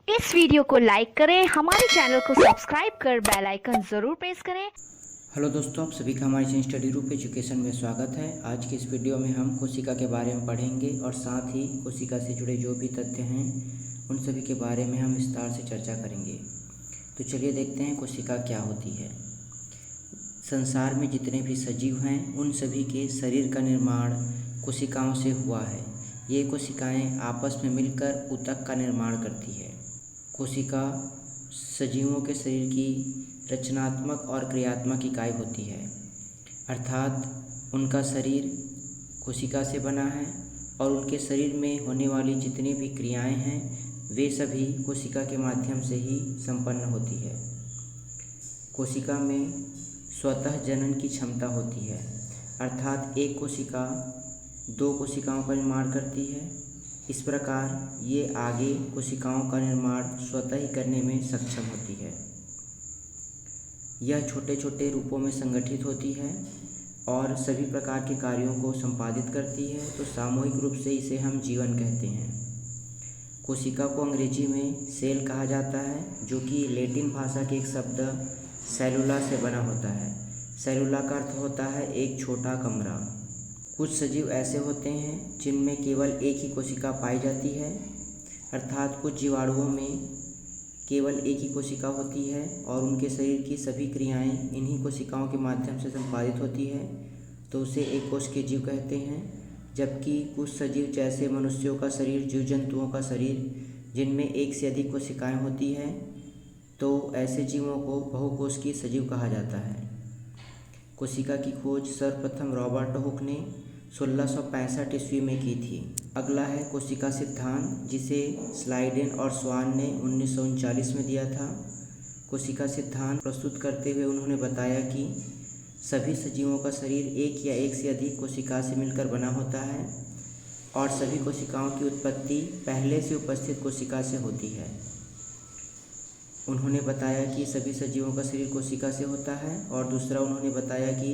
इस वीडियो को लाइक करें, हमारे चैनल को सब्सक्राइब कर बेल आइकन ज़रूर प्रेस करें। हेलो दोस्तों, आप सभी का हमारे चैनल स्टडी रूप एजुकेशन में स्वागत है। आज की इस वीडियो में हम कोशिका के बारे में पढ़ेंगे और साथ ही कोशिका से जुड़े जो भी तथ्य हैं उन सभी के बारे में हम विस्तार से चर्चा करेंगे। तो चलिए देखते हैं कोशिका क्या होती है। संसार में जितने भी सजीव हैं उन सभी के शरीर का निर्माण कोशिकाओं से हुआ है। ये कोशिकाएं आपस में मिलकर ऊतक का निर्माण करती है। कोशिका सजीवों के शरीर की रचनात्मक और क्रियात्मक इकाई होती है, अर्थात उनका शरीर कोशिका से बना है और उनके शरीर में होने वाली जितनी भी क्रियाएं हैं वे सभी कोशिका के माध्यम से ही संपन्न होती है। कोशिका में स्वतः जनन की क्षमता होती है, अर्थात एक कोशिका दो कोशिकाओं का निर्माण करती है। इस प्रकार ये आगे कोशिकाओं का निर्माण स्वतः ही करने में सक्षम होती है। यह छोटे छोटे रूपों में संगठित होती है और सभी प्रकार के कार्यों को संपादित करती है, तो सामूहिक रूप से इसे हम जीवन कहते हैं। कोशिका को अंग्रेजी में सेल कहा जाता है, जो कि लैटिन भाषा के एक शब्द सेलुला से बना होता है। सेलुला का अर्थ होता है एक छोटा कमरा। कुछ सजीव ऐसे होते हैं जिनमें केवल एक ही कोशिका पाई जाती है, अर्थात कुछ जीवाणुओं में केवल एक ही कोशिका होती है और उनके शरीर की सभी क्रियाएं इन्हीं कोशिकाओं के माध्यम से संपादित होती है, तो उसे एक कोशिकीय जीव कहते हैं। जबकि कुछ सजीव जैसे मनुष्यों का शरीर, जीव जंतुओं का शरीर जिनमें एक से अधिक कोशिकाएं होती हैं, तो ऐसे जीवों को बहुकोशिकीय सजीव कहा जाता है। कोशिका की खोज सर्वप्रथम रॉबर्ट हुक ने 1665 ईस्वी में की थी। अगला है कोशिका सिद्धांत, जिसे स्लाइडेन और स्वान ने 1939 में दिया था। कोशिका सिद्धांत प्रस्तुत करते हुए उन्होंने बताया कि सभी सजीवों का शरीर एक या एक से अधिक कोशिका से मिलकर बना होता है और सभी कोशिकाओं की उत्पत्ति पहले से उपस्थित कोशिका से होती है। उन्होंने बताया कि सभी सजीवों का शरीर कोशिका से होता है और दूसरा उन्होंने बताया कि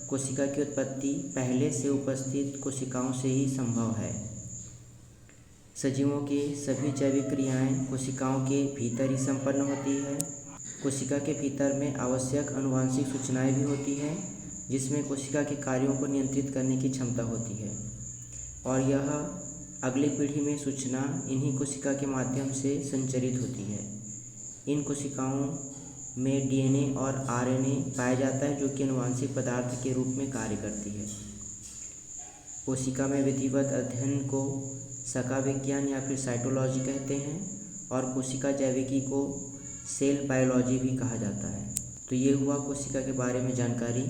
कोशिका की उत्पत्ति पहले से उपस्थित कोशिकाओं से ही संभव है। सजीवों के सभी जैविक क्रियाएं कोशिकाओं के भीतर ही संपन्न होती है। कोशिका के भीतर में आवश्यक आनुवंशिक सूचनाएं भी होती हैं, जिसमें कोशिका के कार्यों को नियंत्रित करने की क्षमता होती है और यह अगली पीढ़ी में सूचना इन्हीं कोशिका के माध्यम से संचरित होती है। इन कोशिकाओं में डीएनए और आरएनए पाया जाता है, जो कि आनुवंशिक पदार्थ के रूप में कार्य करती है। कोशिका में विधिवत अध्ययन को शका विज्ञान या फिर साइटोलॉजी कहते हैं और कोशिका जैविकी को सेल बायोलॉजी भी कहा जाता है। तो ये हुआ कोशिका के बारे में जानकारी।